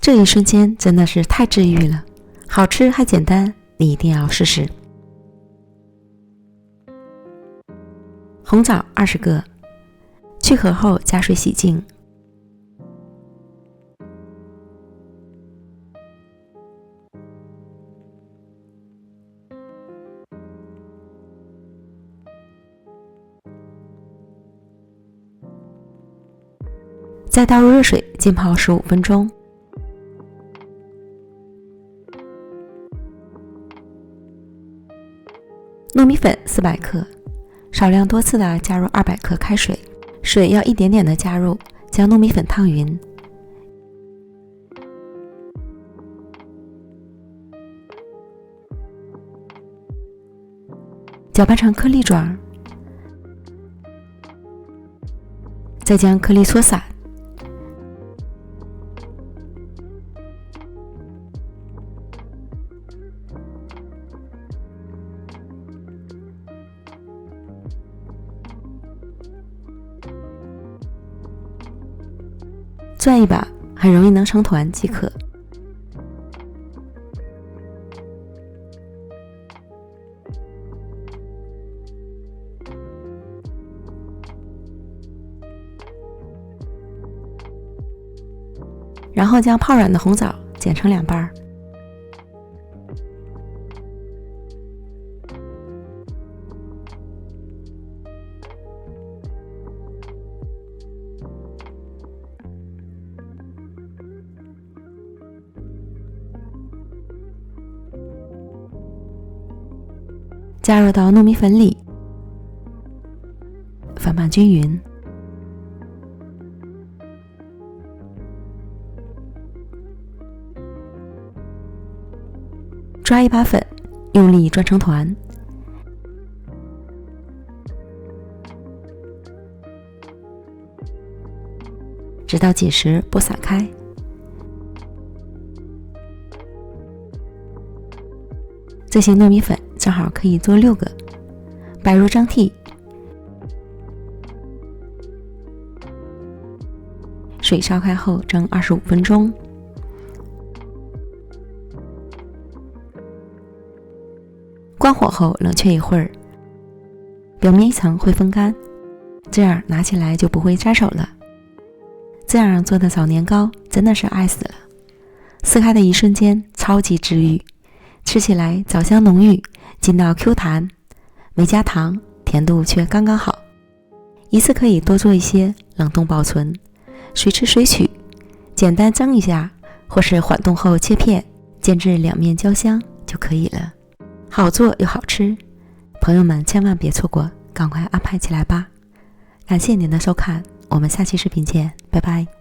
这一瞬间真的是太治愈了，好吃还简单，你一定要试试。红枣20个，去核后加水洗净。再倒入热水浸泡15分钟。糯米粉400克，少量多次的加入200克开水，水要一点点的加入，将糯米粉烫匀。搅拌成颗粒状，再将颗粒搓散。攥一把，很容易能成团即可。然后将泡软的红枣剪成2瓣。加入到糯米粉里，翻拌均匀。抓一把粉，用力转成团。直到紧实不散开。这些糯米粉正好可以做6个，摆入蒸屉，水烧开后蒸25分钟。关火后冷却一会儿，表面一层会风干，这样拿起来就不会扎手了。这样做的枣年糕真的是爱死了，撕开的一瞬间超级治愈，吃起来枣香浓郁，筋道 Q 弹，没加糖，甜度却刚刚好。一次可以多做一些，冷冻保存，随吃随取，简单蒸一下，或是缓冻后切片，煎至两面焦香就可以了。好做又好吃，朋友们千万别错过，赶快安排起来吧。感谢您的收看，我们下期视频见，拜拜。